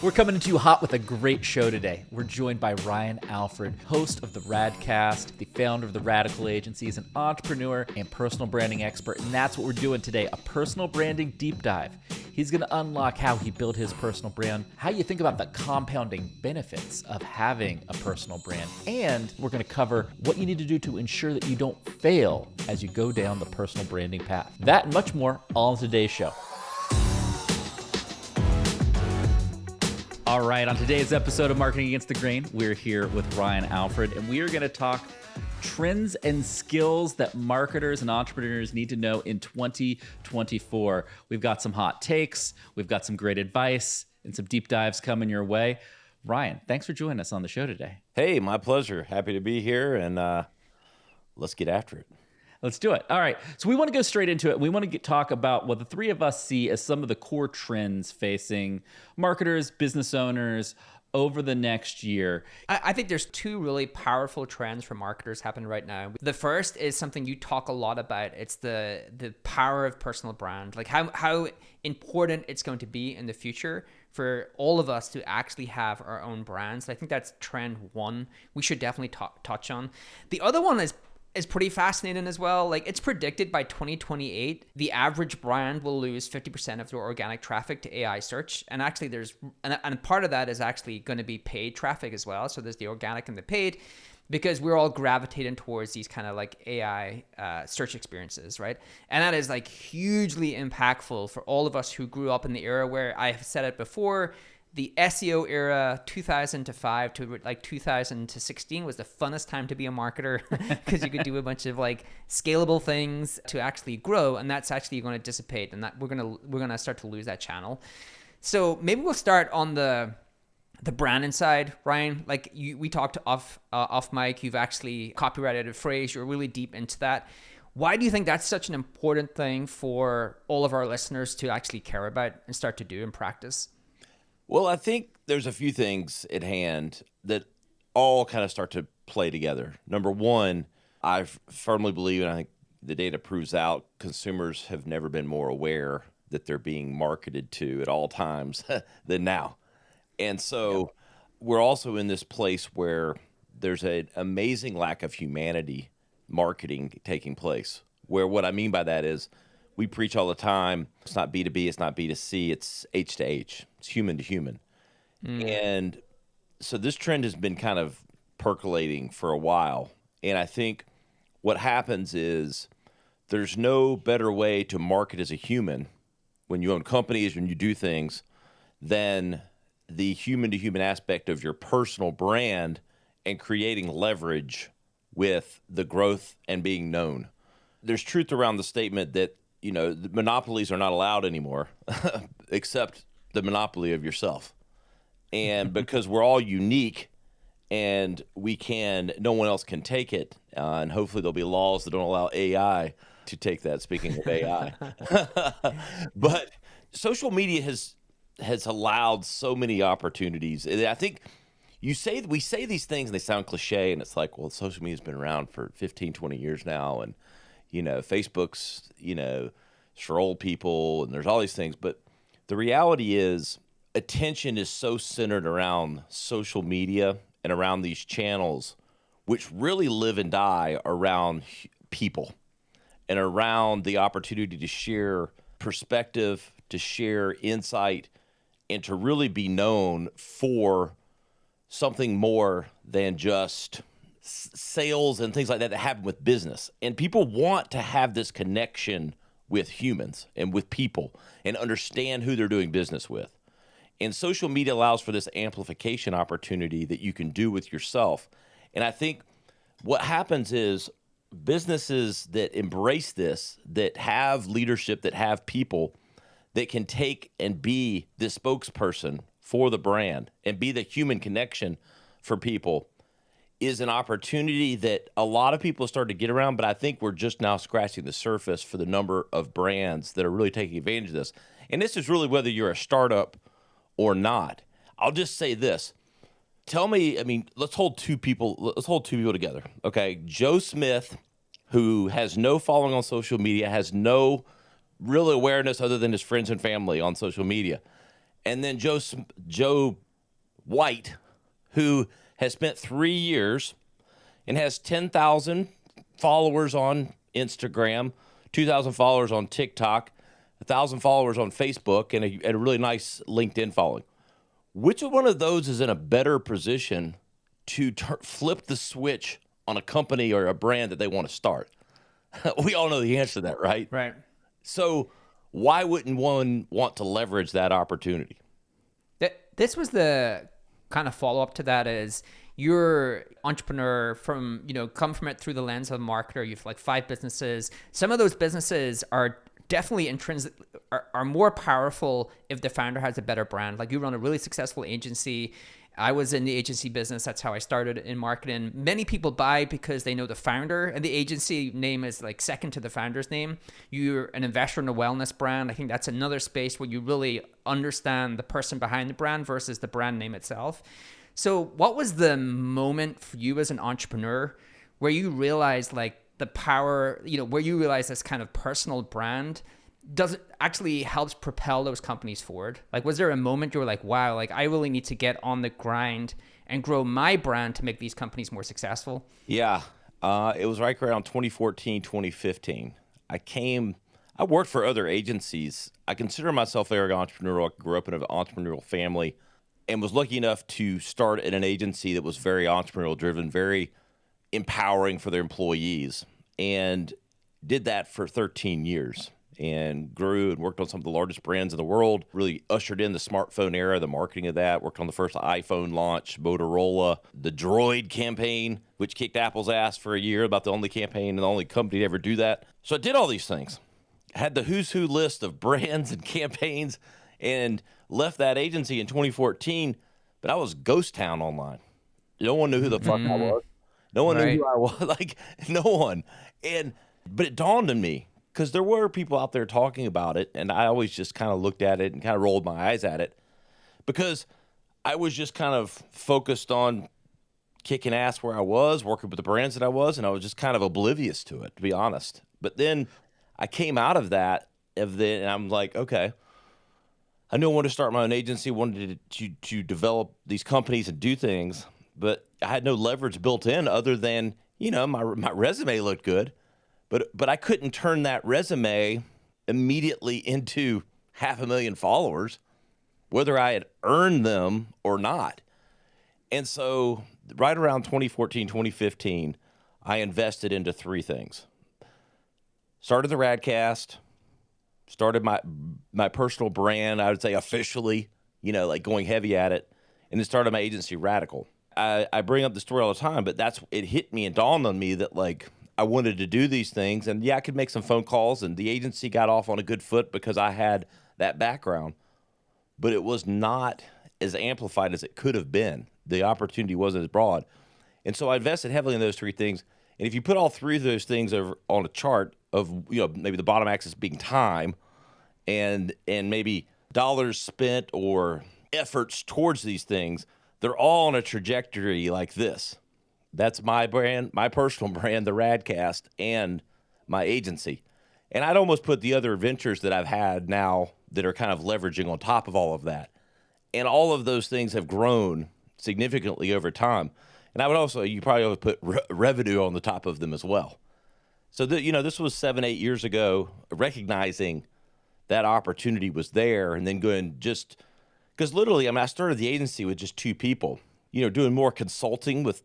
We're coming into you hot with a great show today. We're joined by Ryan Alford, host of the Radcast, the founder of the Radical Agency, is an entrepreneur and personal branding expert, and that's what we're doing today, a personal branding deep dive. He's going to unlock how he built his personal brand, how you think about the compounding benefits of having a personal brand, and we're going to cover what you need to do to ensure that you don't fail as you go down the personal branding path. That and much more all in today's show. All right, on today's episode of Marketing Against the Grain, we're here with Ryan Alford, and we are going to talk trends and skills that marketers and entrepreneurs need to know in 2024. We've got some hot takes, we've got some great advice, and some deep dives coming your way. Ryan, thanks for joining us on the show today. Hey, my pleasure. Happy to be here, and let's get after it. Let's do it. All right. So we want to go straight into it. We want to talk about what the three of us see as some of the core trends facing marketers, business owners over the next year. I think there's two really powerful trends for marketers happening right now. The first is something you talk a lot about. It's the power of personal brand, like how important it's going to be in the future for all of us to actually have our own brands. I think that's trend one we should definitely touch on. The other one is pretty fascinating as well. Like, it's predicted by 2028, the average brand will lose 50% of their organic traffic to AI search. And actually and part of that is actually going to be paid traffic as well. So there's the organic and the paid, because we're all gravitating towards these kind of like AI search experiences, right? And that is like hugely impactful for all of us who grew up in the era where, I've said it before, the SEO era, 2005 to like 2016 was the funnest time to be a marketer because you could do a bunch of like scalable things to actually grow, and that's actually going to dissipate, and that we're gonna start to lose that channel. So maybe we'll start on the branding side, Ryan. Like we talked off mic. You've actually copyrighted a phrase. You're really deep into that. Why do you think that's such an important thing for all of our listeners to actually care about and start to do in practice? Well, I think there's a few things at hand that all kind of start to play together. Number one, I firmly believe, and I think the data proves out, consumers have never been more aware that they're being marketed to at all times than now. And so we're also in this place where there's an amazing lack of humanity marketing taking place, where what I mean by that is, we preach all the time, it's not B2B, it's not B2C, it's H to H. It's human to human. And so this trend has been kind of percolating for a while. And I think what happens is there's no better way to market as a human when you own companies, when you do things, than the human to human aspect of your personal brand and creating leverage with the growth and being known. There's truth around the statement that, you know, the monopolies are not allowed anymore, except the monopoly of yourself. And because we're all unique and no one else can take it. And hopefully there'll be laws that don't allow AI to take that, speaking of AI. But social media has allowed so many opportunities. And I think we say these things and they sound cliche, and it's like, well, social media's been around for 15, 20 years now. And you know, Facebook's, it's for old people, and there's all these things. But the reality is, attention is so centered around social media and around these channels, which really live and die around people and around the opportunity to share perspective, to share insight, and to really be known for something more than just sales and things like that happen with business. And people want to have this connection with humans and with people and understand who they're doing business with. And social media allows for this amplification opportunity that you can do with yourself. And I think what happens is businesses that embrace this, that have leadership, that have people that can take and be the spokesperson for the brand and be the human connection for people, is an opportunity that a lot of people start to get around, but I think we're just now scratching the surface for the number of brands that are really taking advantage of this. And this is really whether you're a startup or not. I'll just say this. Tell me, let's hold two people together, okay? Joe Smith, who has no following on social media, has no real awareness other than his friends and family on social media, And then Joe White, who has spent 3 years and has 10,000 followers on Instagram, 2,000 followers on TikTok, 1,000 followers on Facebook, and a really nice LinkedIn following. Which one of those is in a better position to flip the switch on a company or a brand that they want to start? We all know the answer to that, right? Right. So why wouldn't one want to leverage that opportunity? This was the kind of follow-up to that is you're entrepreneur from, come from it through the lens of a marketer. You've like 5 businesses. Some of those businesses are definitely intrinsic, are more powerful if the founder has a better brand. Like you run a really successful agency. I was in the agency business. That's how I started in marketing. Many people buy because they know the founder, and the agency name is like second to the founder's name. You're an investor in a wellness brand. I think that's another space where you really understand the person behind the brand versus the brand name itself. So what was the moment for you as an entrepreneur where you realized like the power, where you realize this kind of personal brand actually helps propel those companies forward? Like, was there a moment you were like, wow, like I really need to get on the grind and grow my brand to make these companies more successful? Yeah. It was right around 2014, 2015. I worked for other agencies. I consider myself very entrepreneurial. I grew up in an entrepreneurial family and was lucky enough to start at an agency that was very entrepreneurial driven, very empowering for their employees, and did that for 13 years and grew and worked on some of the largest brands in the world, really ushered in the smartphone era, the marketing of that, worked on the first iPhone launch, Motorola, the Droid campaign, which kicked Apple's ass for a year, about the only campaign and the only company to ever do that. So I did all these things, had the who's who list of brands and campaigns, and left that agency in 2014, but I was ghost town online. No one knew who the fuck I was. No one knew who I was, like no one. But it dawned on me, because there were people out there talking about it, and I always just kind of looked at it and kind of rolled my eyes at it, because I was just kind of focused on kicking ass where I was, working with the brands that I was, and I was just kind of oblivious to it, to be honest. But then I came out of that, and I'm like, okay, I knew I wanted to start my own agency, wanted to develop these companies and do things, but I had no leverage built in other than, my resume looked good, but I couldn't turn that resume immediately into 500,000 followers, whether I had earned them or not. And so right around 2014, 2015, I invested into 3 things. Started the Radcast, started my personal brand, I would say officially, like going heavy at it, and then started my agency Radical. I bring up the story all the time, but it hit me and dawned on me that like I wanted to do these things, and yeah, I could make some phone calls, and the agency got off on a good foot because I had that background, but it was not as amplified as it could have been. The opportunity wasn't as broad. And so I invested heavily in those 3 things. And if you put all 3 of those things over on a chart of, maybe the bottom axis being time and maybe dollars spent or efforts towards these things, they're all on a trajectory like this. That's my brand, my personal brand, the Radcast, and my agency. And I'd almost put the other ventures that I've had now that are kind of leveraging on top of all of that. And all of those things have grown significantly over time. And I would also, you probably would put revenue on the top of them as well. So, this was 7-8 years ago, recognizing that opportunity was there, and then going because literally, I started the agency with just 2 people, doing more consulting with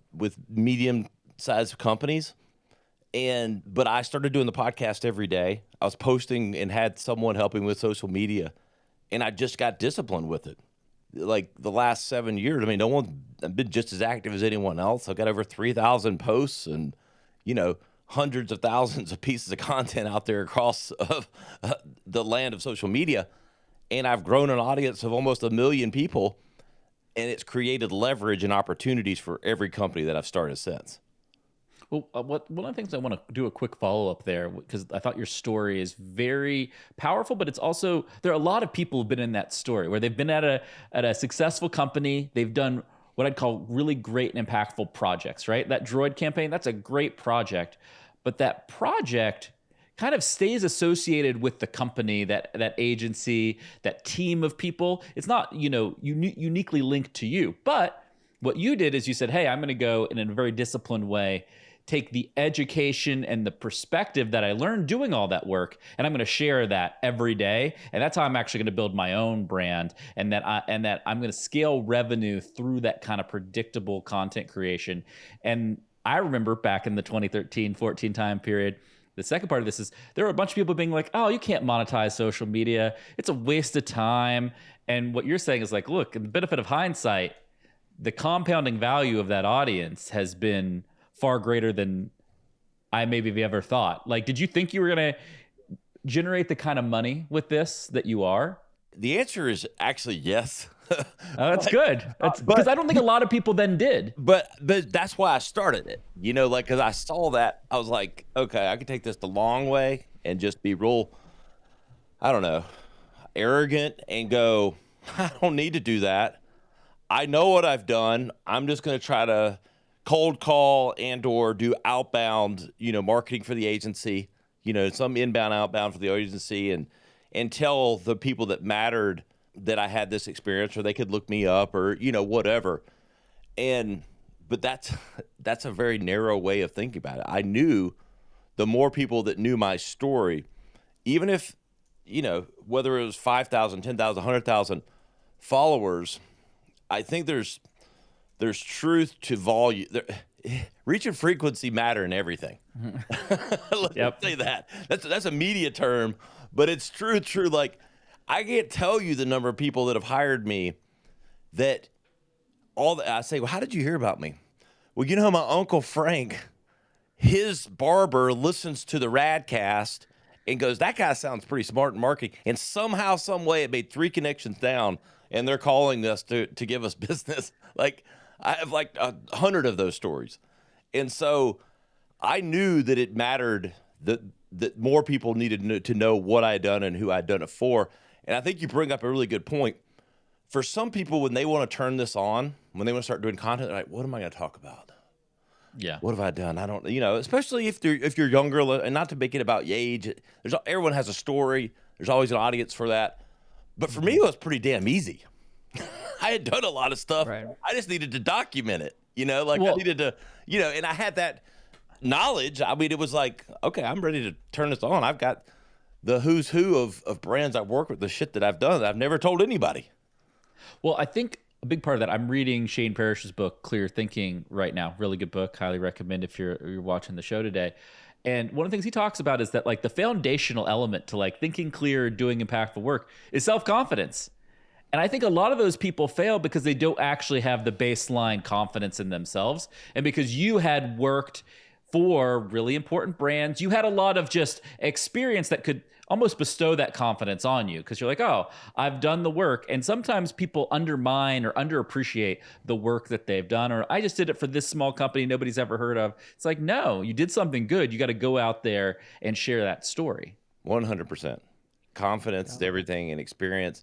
medium-sized companies. But I started doing the podcast every day. I was posting and had someone helping with social media, and I just got disciplined with it. Like the last 7 years, I've been just as active as anyone else. I've got over 3,000 posts and, hundreds of thousands of pieces of content out there across the land of social media. And I've grown an audience of almost 1 million people, and it's created leverage and opportunities for every company that I've started since. Well, one of the things I want to do a quick follow-up there, because I thought your story is very powerful, but it's also, there are a lot of people who've been in that story where they've been at a successful company. They've done what I'd call really great and impactful projects, right? That Droid campaign, that's a great project, but that project kind of stays associated with the company, that agency, that team of people. It's not, uniquely linked to you. But what you did is you said, hey, I'm going to go in a very disciplined way, take the education and the perspective that I learned doing all that work, and I'm going to share that every day. And that's how I'm actually going to build my own brand, and that I'm going to scale revenue through that kind of predictable content creation. And I remember back in the 2013-14 time period, the second part of this is there were a bunch of people being like, oh, you can't monetize social media. It's a waste of time. And what you're saying is like, look, in the benefit of hindsight, the compounding value of that audience has been far greater than I maybe have ever thought. Like, did you think you were going to generate the kind of money with this that you are? The answer is actually yes. Oh, that's good. Because I don't think a lot of people then did. But that's why I started it. Because I saw that, I was like, okay, I can take this the long way and just be real, I don't know, arrogant and go, I don't need to do that. I know what I've done. I'm just going to try to cold call and or do outbound, marketing for the agency, some inbound, outbound for the agency, and tell the people that mattered that I had this experience, or they could look me up, or, whatever. But that's a very narrow way of thinking about it. I knew the more people that knew my story, even if, whether it was 5,000, 10,000, 100,000 followers, I think there's truth to volume. Reach and frequency matter in everything. Let's say that. That's a media term, but it's true. Like, I can't tell you the number of people that have hired me that I say, well, how did you hear about me? Well, my Uncle Frank, his barber listens to the Radcast and goes, that guy sounds pretty smart in marketing. And somehow, some way, it made 3 connections down, and they're calling us to give us business. Like, I have like 100 of those stories. And so I knew that it mattered that more people needed to know what I had done and who I'd done it for. And I think you bring up a really good point. For some people, when they want to turn this on, when they want to start doing content, they're like, what am I going to talk about? Yeah. What have I done? I don't, especially if you're younger, and not to make it about your age. Everyone has a story. There's always an audience for that. But for me, it was pretty damn easy. I had done a lot of stuff. Right. I just needed to document it, I needed to, and I had that knowledge. I mean, it was like, okay, I'm ready to turn this on. I've got the who's who of brands I've worked with, the shit that I've done that I've never told anybody. Well, I think a big part of that, I'm reading Shane Parrish's book, Clear Thinking, right now. Really good book. Highly recommend if you're watching the show today. And one of the things he talks about is that like the foundational element to like thinking clear, doing impactful work is self-confidence. And I think a lot of those people fail because they don't actually have the baseline confidence in themselves. And because you had worked for really important brands, you had a lot of just experience that could almost bestow that confidence on you, because you're like, oh, I've done the work. And sometimes people undermine or underappreciate the work that they've done, or I just did it for this small company nobody's ever heard of. It's like, no, you did something good. You got to go out there and share that story. 100%. Confidence is everything, and experience.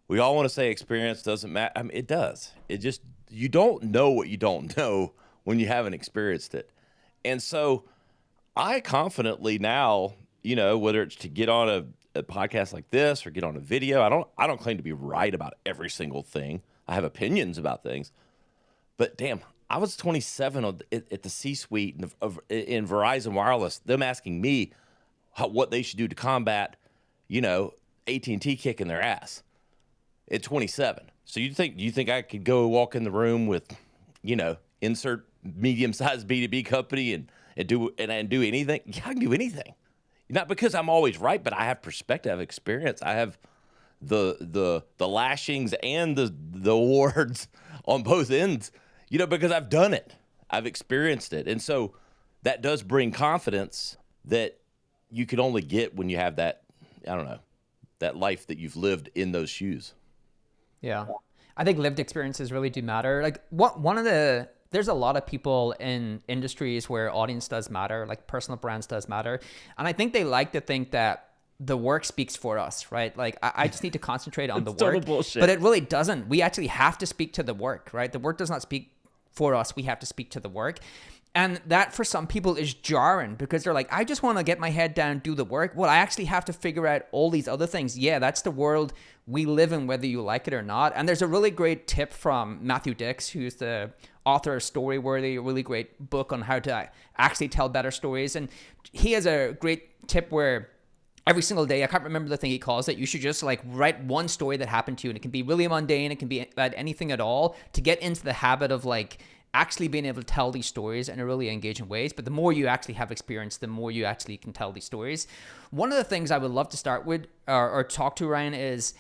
We all want to say experience doesn't matter. I mean, it does. It just, you don't know what you don't know when you haven't experienced it. And so I confidently now, whether it's to get on a podcast like this or get on a video, I don't claim to be right about every single thing. I have opinions about things. But damn, I was 27 at the C-suite in Verizon Wireless, them asking me what they should do to combat, AT&T kicking their ass at 27. So you think I could go walk in the room with, insert medium-sized B2B company and do anything? Yeah, I can do anything. Not because I'm always right, but I have perspective, I have experience. I have the lashings and the awards on both ends, because I've done it. I've experienced it. And so that does bring confidence that you could only get when you have that, that life that you've lived in those shoes. Yeah. I think lived experiences really do matter. Like there's a lot of people in industries where audience does matter, like personal brands does matter. And I think they like to think that the work speaks for us, right? Like I just need to concentrate on the work, total bullshit. But it really doesn't. We actually have to speak to the work, right? The work does not speak for us. We have to speak to the work. And that for some people is jarring because they're like, I just want to get my head down, do the work. Well, I actually have to figure out all these other things. Yeah, that's the world we live in, whether you like it or not. And there's a really great tip from Matthew Dix, who's the author of Storyworthy, a really great book on how to actually tell better stories. And he has a great tip where every single day, I can't remember the thing he calls it, you should just like write one story that happened to you. And it can be really mundane. It can be about anything at all, to get into the habit of like actually being able to tell these stories in a really engaging ways. But the more you actually have experience, the more you actually can tell these stories. One of the things I would love to start with or talk to, Ryan, is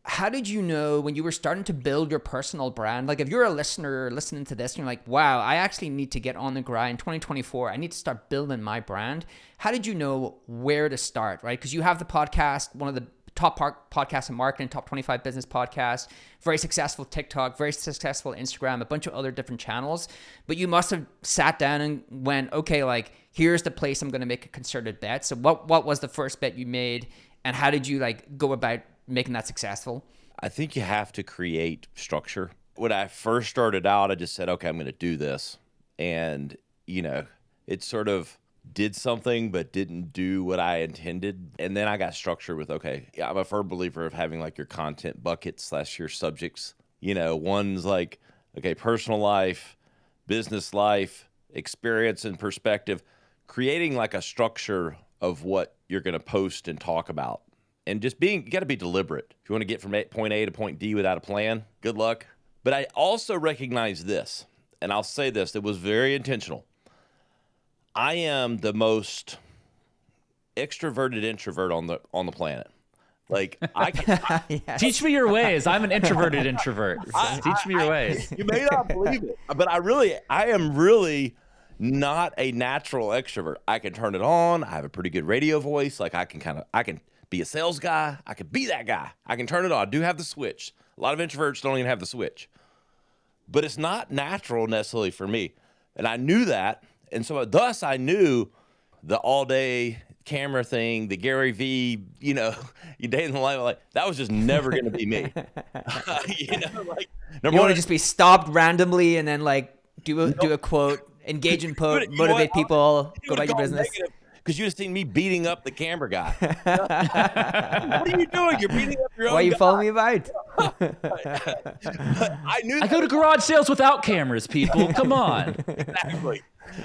how did you know when you were starting to build your personal brand? Like if you're a listener listening to this and you're like, wow, I actually need to get on the grind. 2024, I need to start building my brand. How did you know where to start, right? Because you have the podcast, one of the top podcasts in marketing, top 25 business podcast, very successful TikTok, very successful Instagram, a bunch of other different channels. But you must have sat down and went, okay, like here's the place I'm going to make a concerted bet. So what was the first bet you made, and how did you like go about making that successful? I think you have to create structure. When I first started out, I just said, okay, I'm going to do this. And, it sort of did something but didn't do what I intended. And then I got structured with, okay, I'm a firm believer of having like your content buckets / your subjects. One's like, okay, personal life, business life, experience and perspective, creating like a structure of what you're going to post and talk about. And just you got to be deliberate. If you want to get from point A to point D without a plan, good luck. But I also recognize this, and I'll say this, it was very intentional. I am the most extroverted introvert on the planet. Like Yes. Teach me your ways. I'm an introverted introvert. Teach me your ways. You may not believe it, but I am really not a natural extrovert. I can turn it on. I have a pretty good radio voice. Like I can be a sales guy. I could be that guy. I can turn it on. I do have the switch. A lot of introverts don't even have the switch. But it's not natural necessarily for me. And I knew that. And so thus I knew the all-day camera thing, the Gary V, you day in the life, like that was just never going to be me. You want to just be stopped randomly and then like do a quote, engage in motivate people, go about your business. Because you just seen me beating up the camera guy. What are you doing? You're beating up your own guy. Why are you following me about? I go to garage sales without cameras, people. Come on. Exactly.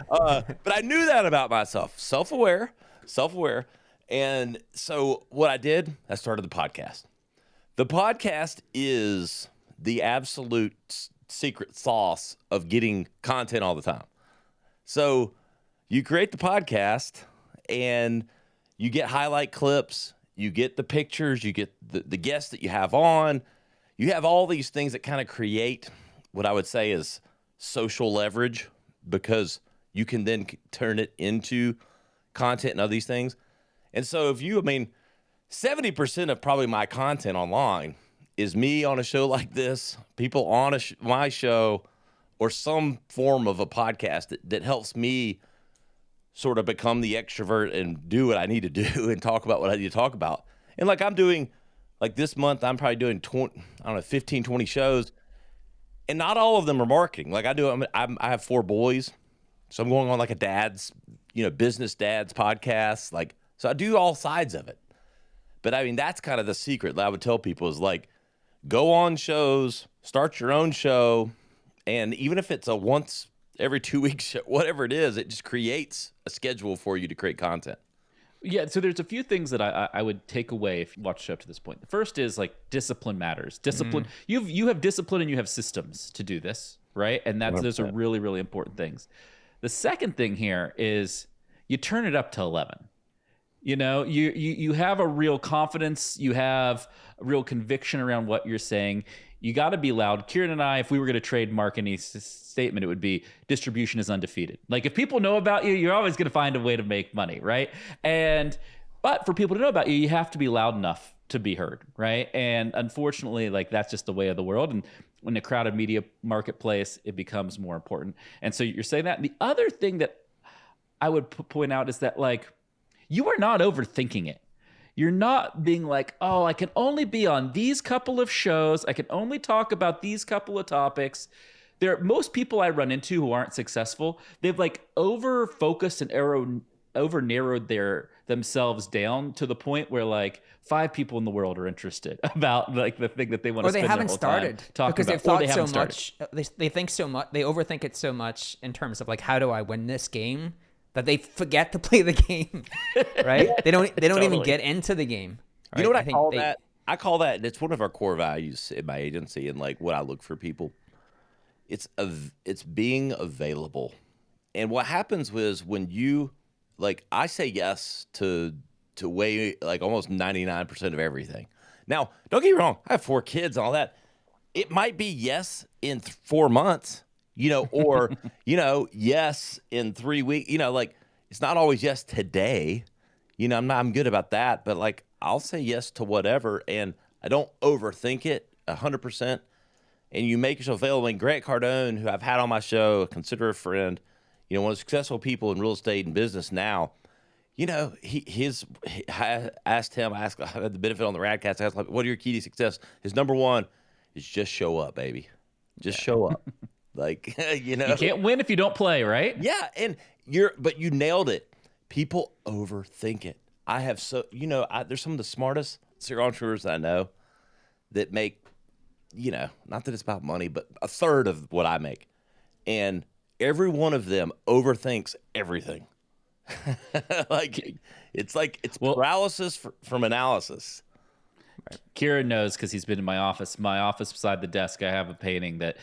But I knew that about myself. Self-aware. And so what I did, I started the podcast. The podcast is the absolute secret sauce of getting content all the time. So you create the podcast and you get highlight clips, you get the pictures, you get the guests that you have on. You have all these things that kind of create what I would say is social leverage, because you can then turn it into content and other these things. And so 70% of probably my content online is me on a show like this, people on my show, or some form of a podcast that helps me sort of become the extrovert and do what I need to do and talk about what I need to talk about. And like I'm doing, like this month, I'm probably doing 15, 20 shows, and not all of them are marketing. Like I have 4 boys, so I'm going on like a dad's, business dad's podcast. Like, so I do all sides of it. But that's kind of the secret that I would tell people is like, go on shows, start your own show. And even if it's a once every 2 weeks, whatever it is, it just creates a schedule for you to create content. Yeah, so there's a few things that I would take away if you watch the show up to this point. The first is like discipline matters. Discipline. You have discipline and you have systems to do this, right? And those are really, really important things. The second thing here is you turn it up to 11. You have a real confidence, you have a real conviction around what you're saying. You got to be loud. Kieran and I, if we were going to trademark any statement, it would be distribution is undefeated. Like if people know about you, you're always going to find a way to make money, right? But for people to know about you, you have to be loud enough to be heard, right? And unfortunately, like that's just the way of the world. And when the crowded media marketplace, it becomes more important. And so you're saying that. And the other thing that I would point out is that like you are not overthinking it. You're not being like, oh, I can only be on these couple of shows. I can only talk about these couple of topics. most people I run into who aren't successful, they've like over focused and over narrowed themselves down to the point where like 5 people in the world are interested about like the thing that they want to spend their whole time talking because about. they've thought so much. They think so much. They overthink it so much in terms of like, how do I win this game, that they forget to play the game. Right? They don't even get into the game. Right? You know what I call that? I call that, it's one of our core values in my agency and like what I look for people. It's being available. And what happens was when you, like, I say yes to way like almost 99% of everything. Now, don't get me wrong. I have 4 kids and all that. It might be yes in 4 months, or, yes in 3 weeks, like it's not always yes today. I'm good about that, but like, I'll say yes to whatever. And I don't overthink it 100%. And you make yourself available. And Grant Cardone, who I've had on my show, consider a friend, one of the successful people in real estate and business now, I asked him, I had the benefit on the Radcast, I asked, like, what are your key to success? His number one is just show up, baby. Just show up. Like, You can't win if you don't play, right? Yeah. And but you nailed it. People overthink it. I have there's some of the smartest serial entrepreneurs that I know that make, not that it's about money, but a third of what I make. And every one of them overthinks everything. It's paralysis from analysis. Right. Kieran knows because he's been in my office. My office beside the desk, I have a painting that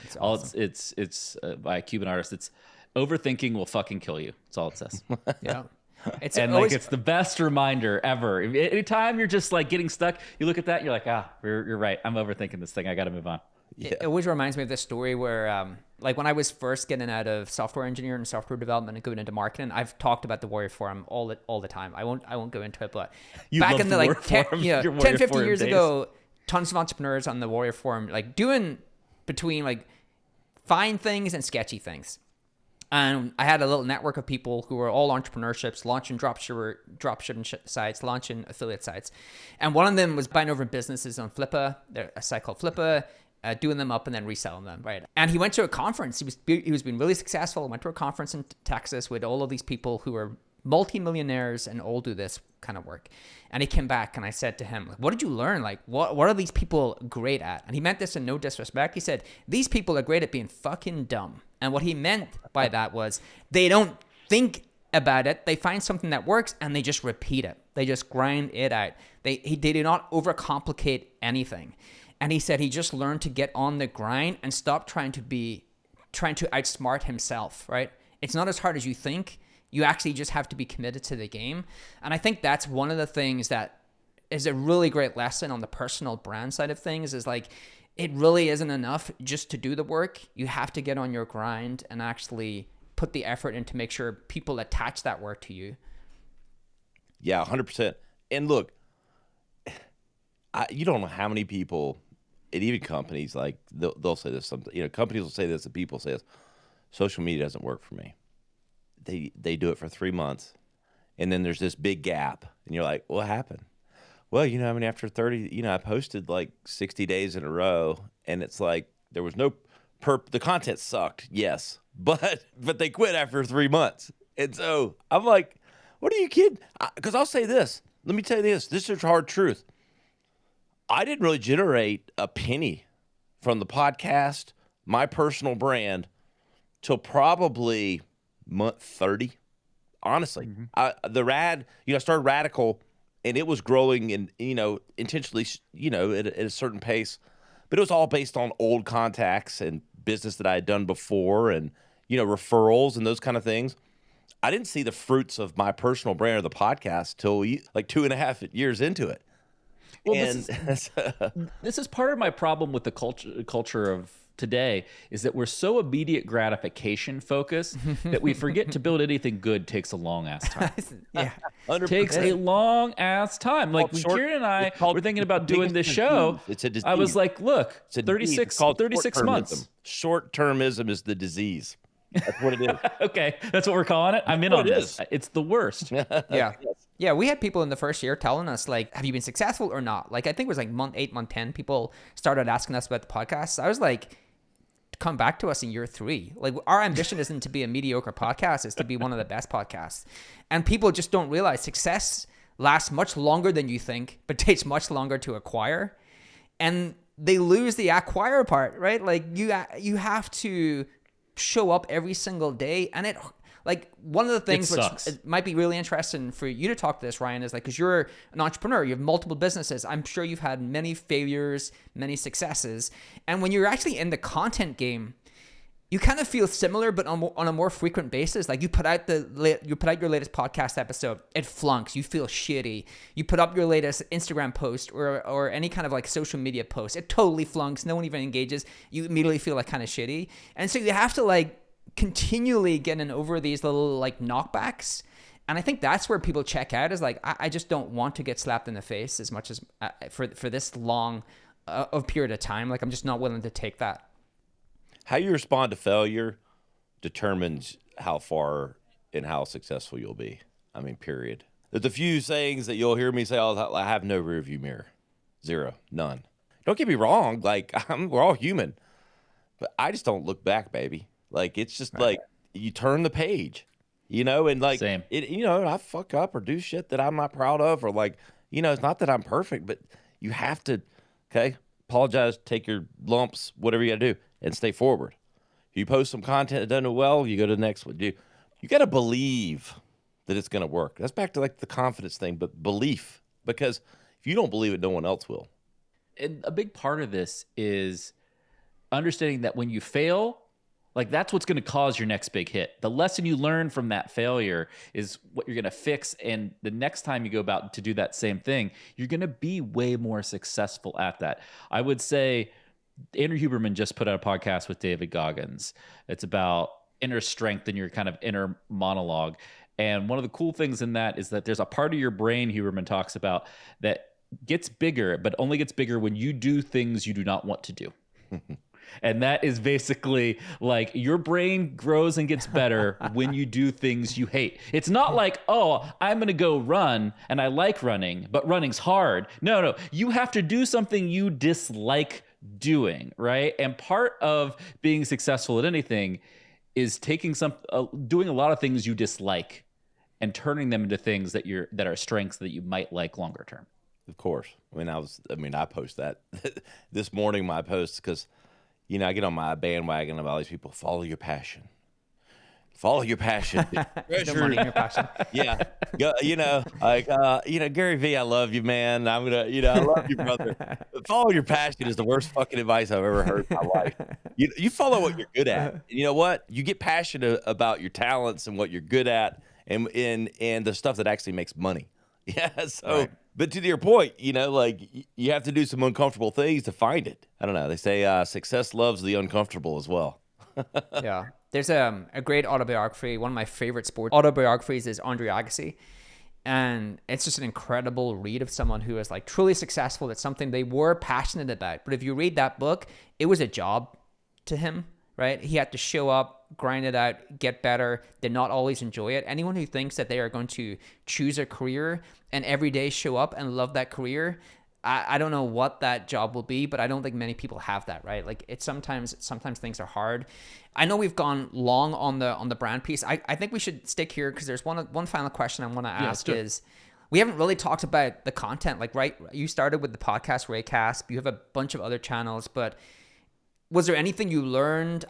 it's by a Cuban artist. It's overthinking will fucking kill you. That's all it says. Yeah. It's the best reminder ever. Anytime you're just like getting stuck, you look at that, you're like, you're right. I'm overthinking this thing. I got to move on. Yeah. It always reminds me of this story where, like when I was first getting out of software engineering and software development and going into marketing, I've talked about the Warrior Forum all the time. I won't go into it, but back in the like 10, 50 years ago, tons of entrepreneurs on the Warrior Forum, like doing between like fine things and sketchy things. And I had a little network of people who were all entrepreneurships, launching dropshipping sites, launching affiliate sites. And one of them was buying over businesses on Flippa, a site called Flippa, doing them up and then reselling them, right? And he went to a conference. He was being really successful. Went to a conference in Texas with all of these people who are multimillionaires and all do this kind of work. And he came back and I said to him, like, what did you learn? Like, what are these people great at? And he meant this in no disrespect. He said, these people are great at being fucking dumb. And what he meant by that was they don't think about it. They find something that works and they just repeat it. They just grind it out. They do not overcomplicate anything. And he said he just learned to get on the grind and stop trying to outsmart himself, right? It's not as hard as you think. You actually just have to be committed to the game. And I think that's one of the things that is a really great lesson on the personal brand side of things is like, it really isn't enough just to do the work. You have to get on your grind and actually put the effort in to make sure people attach that work to you. Yeah, 100%. And look, you don't know how many people, and even companies, like they'll say this, companies will say this, and people say this, social media doesn't work for me. They do it for 3 months, and then there's this big gap, and you're like, what happened? Well, I mean, after 30, I posted like 60 days in a row, and it's like there was no the content sucked, yes, but they quit after 3 months. And so I'm like, what are you kidding? Because I'll say this. Let me tell you this. This is hard truth. I didn't really generate a penny from the podcast, my personal brand, till probably month 30. Honestly, I started Radical, and it was growing and, intentionally, at a certain pace, but it was all based on old contacts and business that I had done before and, referrals and those kind of things. I didn't see the fruits of my personal brand or the podcast till like 2.5 years into it. Well, this is part of my problem with the culture of today is that we're so immediate gratification focused that we forget to build anything good takes a long ass time. Yeah. 100%. Takes a long ass time. Like when Kieran and I were thinking about doing this show, it's a disease. I was like, look, 36 months. Short-termism is the disease. That's what it is. Okay, that's what we're calling it. I'm in on this. It's the worst. Yeah. Yeah, we had people in the first year telling us, like, have you been successful or not? Like, I think it was like month 8, month 10, people started asking us about the podcast. I was like, come back to us in year 3. Like, our ambition isn't to be a mediocre podcast, it's to be one of the best podcasts. And people just don't realize success lasts much longer than you think, but takes much longer to acquire. And they lose the acquire part, right? Like, you have to show up every single day. And it, like, one of the things which it might be really interesting for you to talk to this, Ryan, is like, because you're an entrepreneur, you have multiple businesses. I'm sure you've had many failures, many successes. And when you're actually in the content game, you kind of feel similar, but on a more frequent basis. Like, you put out your latest podcast episode, it flunks. You feel shitty. You put up your latest Instagram post or any kind of like social media post, it totally flunks. No one even engages. You immediately feel like kind of shitty, and so you have to like continually getting over these little like knockbacks. And I think that's where people check out, is like, I just don't want to get slapped in the face as much as for this long of period of time. Like, I'm just not willing to take that. How you respond to failure determines how far and how successful you'll be. I mean, period. There's a few sayings that you'll hear me say all the time. I have no rearview mirror. Zero. None. Don't get me wrong. Like, we're all human. But I just don't look back, baby. Like, it's just like, you turn the page, you know, and like, Same. I fuck up or do shit that I'm not proud of, or like, it's not that I'm perfect, but you have to, apologize, take your lumps, whatever you got to do, and stay forward. If you post some content that doesn't do well, you go to the next one. You got to believe that it's going to work. That's back to like the confidence thing, but belief, because if you don't believe it, no one else will. And a big part of this is understanding that when you fail, like, that's what's going to cause your next big hit. The lesson you learn from that failure is what you're going to fix. And the next time you go about to do that same thing, you're going to be way more successful at that. I would say Andrew Huberman just put out a podcast with David Goggins. It's about inner strength and your kind of inner monologue. And one of the cool things in that is that there's a part of your brain, Huberman talks about, that gets bigger, but only gets bigger when you do things you do not want to do. And that is basically like, your brain grows and gets better when you do things you hate. It's not like, oh, I'm going to go run and I like running, but running's hard. No, you have to do something you dislike doing, right? And part of being successful at anything is taking doing a lot of things you dislike and turning them into things that are strengths that you might like longer term. Of course. I post that this morning, my post, because I get on my bandwagon of all these people. Follow your passion. Follow your passion. No money in your passion. Yeah. Gary V, I love you, man. I love you, brother. But follow your passion is the worst fucking advice I've ever heard in my life. You follow what you're good at. And you know what? You get passionate about your talents and what you're good at, and the stuff that actually makes money. Yeah. So, right. But to your point, like, you have to do some uncomfortable things to find it. I don't know. They say success loves the uncomfortable as well. Yeah. There's a great autobiography. One of my favorite sports autobiographies is Andre Agassi. And it's just an incredible read of someone who is like truly successful at something they were passionate about. But if you read that book, it was a job to him, right? He had to show up, grind it out, get better, did not always enjoy it. Anyone who thinks that they are going to choose a career and every day show up and love that career, I don't know what that job will be, but I don't think many people have that, right? Like, it's sometimes things are hard. I know we've gone long on the brand piece. I think we should stick here because there's one final question I want to ask is, we haven't really talked about the content. Like, right, you started with the podcast Radcast. You have a bunch of other channels, but was there anything you learned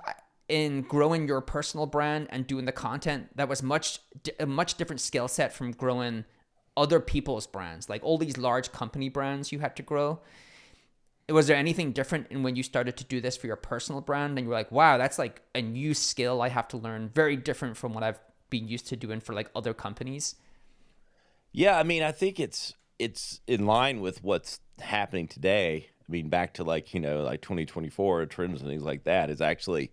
in growing your personal brand and doing the content that was a much different skill set from growing other people's brands, like all these large company brands you had to grow? Was there anything different in when you started to do this for your personal brand and you're like, wow, that's like a new skill I have to learn, very different from what I've been used to doing for like other companies? Yeah, I think it's in line with what's happening today. Back to like 2024 trends and things like that is actually,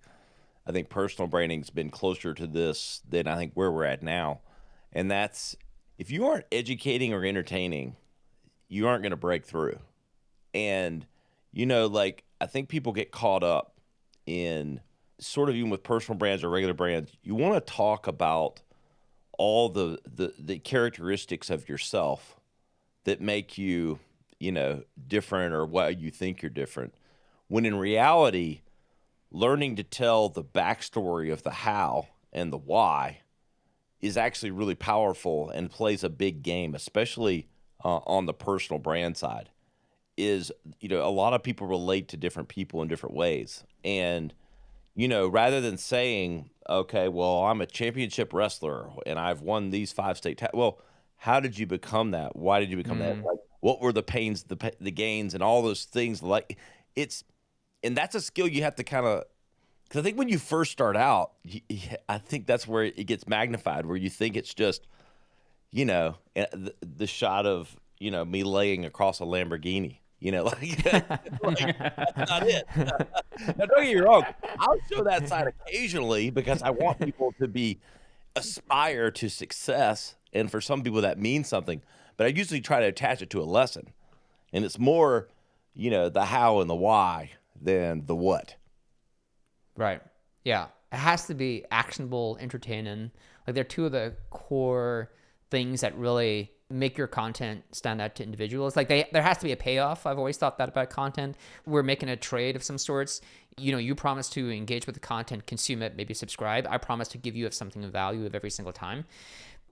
I think personal branding's been closer to this than I think where we're at now. And that's, if you aren't educating or entertaining, you aren't going to break through. And, I think people get caught up in sort of, even with personal brands or regular brands, you want to talk about all the characteristics of yourself that make you, different or why you think you're different. When in reality, learning to tell the backstory of the how and the why is actually really powerful and plays a big game, especially on the personal brand side. Is, a lot of people relate to different people in different ways. And, rather than saying, okay, well, I'm a championship wrestler and I've won these 5 state well, how did you become that? Why did you become that? Like, what were the pains, the gains, and all those things? Like, and that's a skill you have to kind of, because I think when you first start out, I think that's where it gets magnified, where you think it's just, the shot of, me laying across a Lamborghini, like that's not it. Now, don't get me wrong. I'll show that side occasionally because I want people to aspire to success. And for some people that means something, but I usually try to attach it to a lesson, and it's more, the how and the why than the what. Right. Yeah. It has to be actionable, entertaining. Like, they're two of the core things that really make your content stand out to individuals. Like, there has to be a payoff. I've always thought that about content. We're making a trade of some sorts. You promise to engage with the content, consume it, maybe subscribe. I promise to give you something of value of every single time.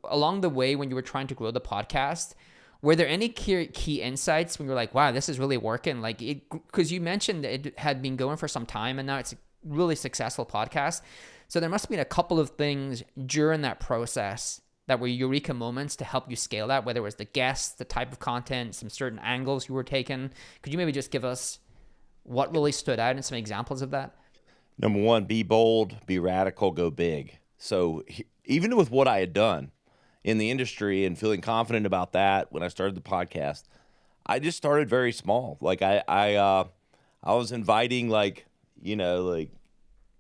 Along the way, when you were trying to grow the podcast, were there any key insights when you're like, wow, this is really working? Like, because you mentioned that it had been going for some time and now it's a really successful podcast. So there must have been a couple of things during that process that were eureka moments to help you scale that, whether it was the guests, the type of content, some certain angles you were taking. Could you maybe just give us what really stood out and some examples of that? Number one, be bold, be radical, go big. So even with what I had done in the industry and feeling confident about that when I started the podcast, I just started very small. Like I was inviting like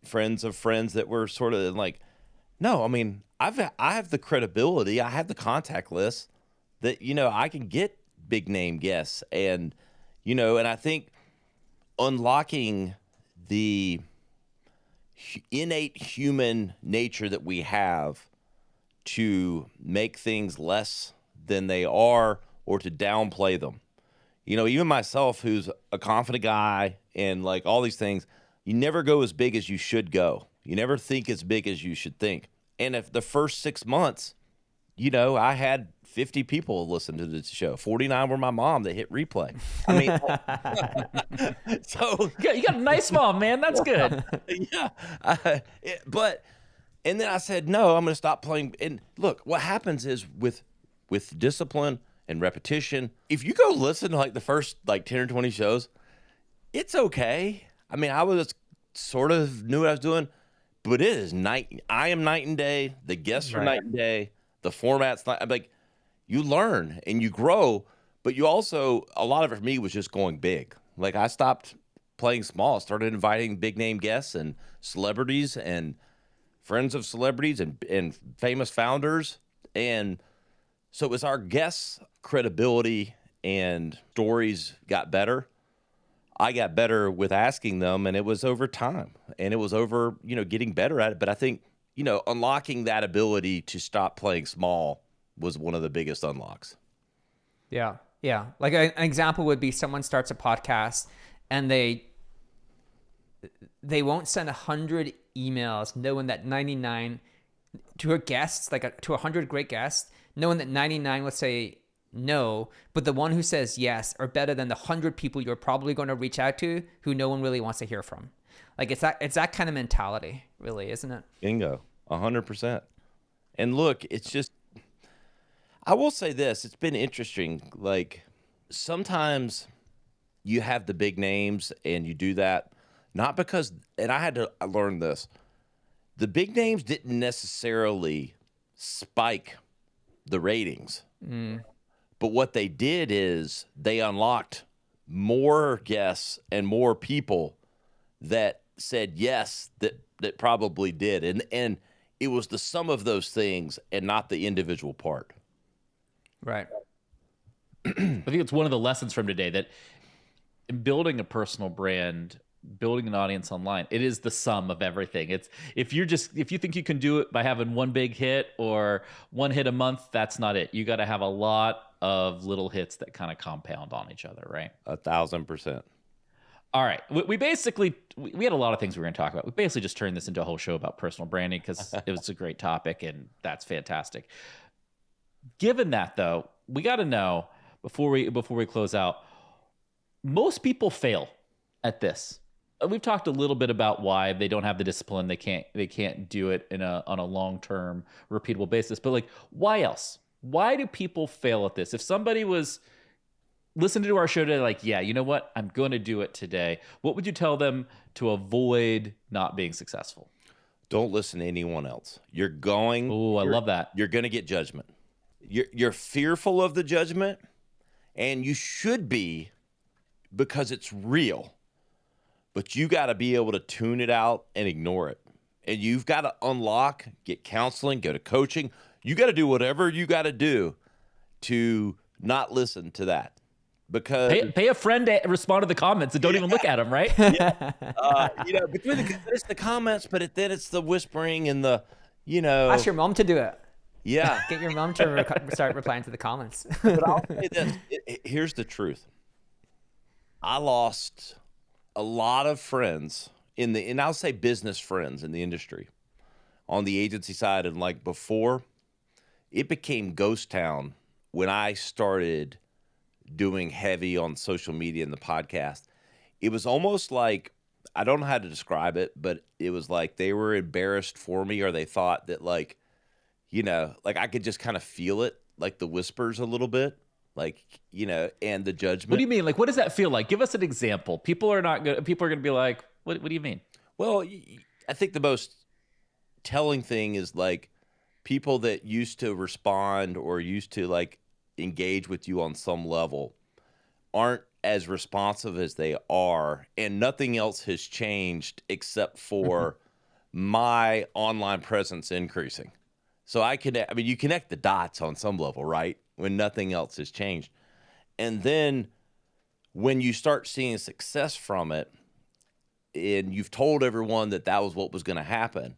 friends of friends that were sort of like, no, I mean, I have the credibility, I have the contact list that, I can get big name guests. And, and I think unlocking the innate human nature that we have to make things less than they are or to downplay them. Even myself, who's a confident guy and like all these things, you never go as big as you should go. You never think as big as you should think. And if the first 6 months, I had 50 people listen to the show. 49 were my mom that hit replay. I mean, so you got a nice mom, man. That's good. Yeah. And then I said, no, I'm going to stop playing. And look, what happens is with discipline and repetition, if you go listen to like the first like 10 or 20 shows, it's okay. I mean, I was sort of knew what I was doing, but it is I am night and day. The guests are night and day. The format's not. I'm like, you learn and you grow, but you also, a lot of it for me was just going big. Like, I stopped playing small, started inviting big name guests and celebrities and friends of celebrities and famous founders. And so as our guests' credibility and stories got better, I got better with asking them, and it was over time, and it was over, getting better at it. But I think, unlocking that ability to stop playing small was one of the biggest unlocks. Yeah. Yeah. Like an example would be someone starts a podcast and they won't send 100 emails knowing that 99 to her guests, to 100 great guests, knowing that 99 will say no, but the one who says yes are better than the 100 people you're probably going to reach out to who no one really wants to hear from. Like, it's that kind of mentality, really, isn't it? Bingo, 100%. And look, it's just, I will say this, it's been interesting. Like, sometimes you have the big names and you do that, not because, and I learned this, the big names didn't necessarily spike the ratings. But what they did is they unlocked more guests and more people that said yes, that probably did. And it was the sum of those things and not the individual part. Right. I think it's one of the lessons from today that in building a personal brand, building an audience online, it is the sum of everything. It's if you think you can do it by having one big hit or one hit a month, that's not it. You got to have a lot of little hits that kind of compound on each other, right? 1,000%. All right. We basically, we had a lot of things we were going to talk about. We basically just turned this into a whole show about personal branding because it was a great topic, and that's fantastic. Given that, though, we got to know before we close out, most people fail at this. We've talked a little bit about why they don't have the discipline. They can't do it on a long-term repeatable basis. But like, why else? Why do people fail at this? If somebody was listening to our show today, like, yeah, you know what? I'm going to do it today. What would you tell them to avoid not being successful? Don't listen to anyone else. I love that. You're going to get judgment. You're fearful of the judgment, and you should be, because it's real. But you got to be able to tune it out and ignore it. And you've got to unlock, get counseling, go to coaching. You got to do whatever you got to do to not listen to that. Because pay a friend to respond to the comments and don't even look at them, right? Between it's the comments, but then it's the whispering and the, Ask your mom to do it. Yeah. Get your mom to start replying to the comments. But I'll say this. Here's the truth. I lost a lot of friends and I'll say business friends in the industry on the agency side. And like before, it became ghost town when I started doing heavy on social media and the podcast. It was almost like, I don't know how to describe it, but it was like they were embarrassed for me, or they thought that like I could just kind of feel it, like the whispers a little bit, like, and the judgment. What do you mean? Like, what does that feel like? Give us an example. People are going to be like, what do you mean? Well, I think the most telling thing is like people that used to respond or used to like engage with you on some level aren't as responsive as they are, and nothing else has changed except for my online presence increasing. So you connect the dots on some level, right? When nothing else has changed. And then when you start seeing success from it, and you've told everyone that was what was going to happen,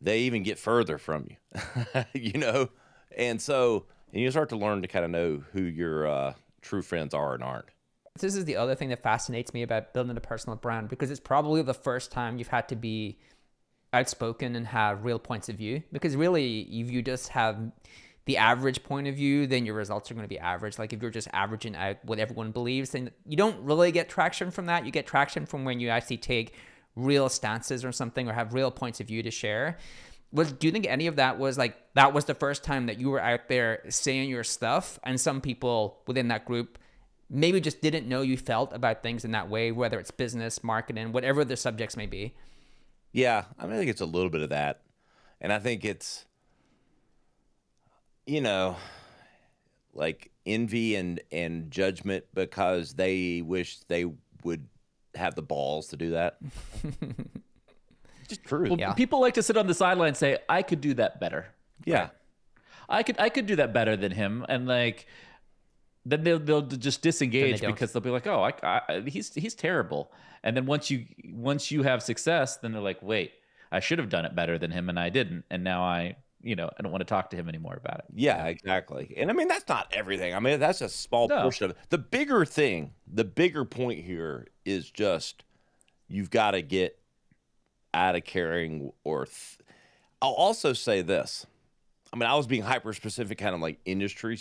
they even get further from you, And so you start to learn to kind of know who your true friends are and aren't. This is the other thing that fascinates me about building a personal brand, because it's probably the first time you've had to be outspoken and have real points of view. Because really, if you just have the average point of view, then your results are going to be average. Like if you're just averaging out what everyone believes, then you don't really get traction from that. You get traction from when you actually take real stances or something, or have real points of view to share. Do you think any of that was like, that was the first time that you were out there saying your stuff, and some people within that group maybe just didn't know you felt about things in that way, whether it's business, marketing, whatever the subjects may be? Yeah, I think it's a little bit of that. And I think it's, like envy and judgment because they wish they would have the balls to do that. Just true. Well, yeah. People like to sit on the sideline and say, I could do that better. Yeah. I could do that better than him. And like, then they'll just disengage because they'll be like, oh, he's terrible. And then once you have success, then they're like, wait, I should have done it better than him, and I didn't. And now I don't want to talk to him anymore about it. Yeah, exactly. And that's not everything. That's a small portion of it. The bigger point here is just, you've got to get out of caring I'll also say this. I was being hyper specific, kind of like industry,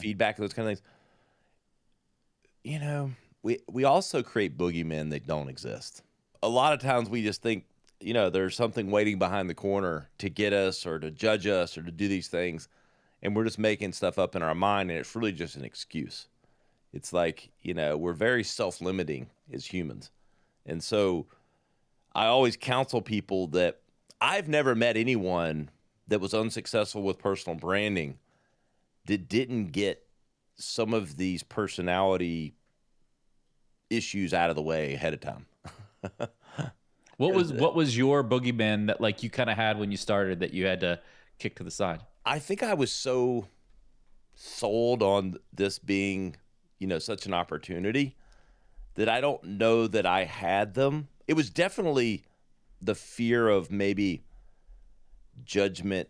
feedback and those kind of things. We also create boogeymen that don't exist. A lot of times we just think, there's something waiting behind the corner to get us or to judge us or to do these things. And we're just making stuff up in our mind, and it's really just an excuse. It's like, we're very self-limiting as humans. And so I always counsel people that I've never met anyone that was unsuccessful with personal branding that didn't get some of these personality issues out of the way ahead of time. What was your boogeyman that like you kind of had when you started that you had to kick to the side? I think I was so sold on this being, such an opportunity that I don't know that I had them. It was definitely the fear of maybe judgment,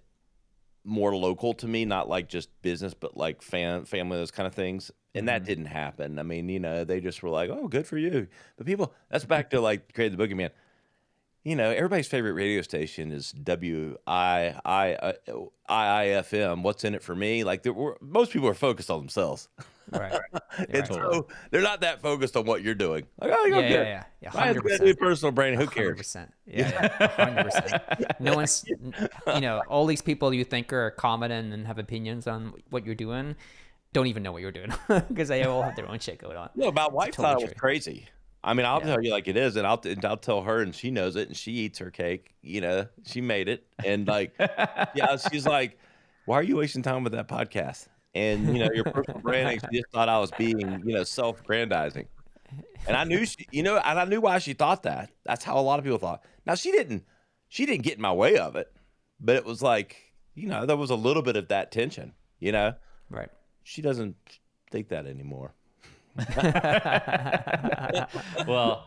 more local to me, not like just business, but like family, those kind of things. And that didn't happen. I mean, they just were like, oh, good for you. But people, that's back to like Create the Boogeyman. Everybody's favorite radio station is WIIFM. What's in it for me? Like, most people are focused on themselves. Right. And so they're not that focused on what you're doing. Like, oh, you're good. Yeah. Ryan's gonna do personal branding. Who cares? 100%. Yeah, 100%. No one's, all these people you think are competent and have opinions on what you're doing don't even know what you're doing because they all have their own shit going on. No, my wife's totally was crazy. I mean, I'll tell you like it is, and I'll tell her, and she knows it, and she eats her cake. She made it, and like, she's like, "Why are you wasting time with that podcast?" And your personal branding. She just thought I was being, self-grandizing, and I knew and I knew why she thought that. That's how a lot of people thought. Now she didn't get in my way of it, but it was like, there was a little bit of that tension. Right. She doesn't think that anymore. well,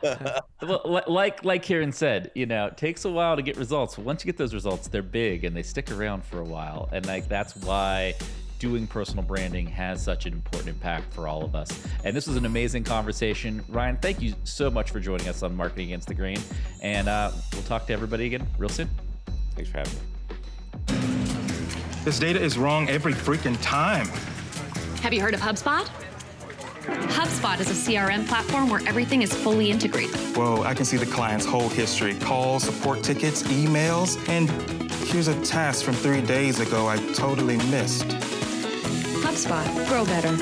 like Kieran said, it takes a while to get results. But once you get those results, they're big and they stick around for a while. And like that's why doing personal branding has such an important impact for all of us. And this was an amazing conversation. Ryan, thank you so much for joining us on Marketing Against the Grain. And we'll talk to everybody again real soon. Thanks for having me. This data is wrong every freaking time. Have you heard of HubSpot? HubSpot is a CRM platform where everything is fully integrated. Whoa, I can see the client's whole history, calls, support tickets, emails, and here's a task from 3 days ago I totally missed. HubSpot. Grow better.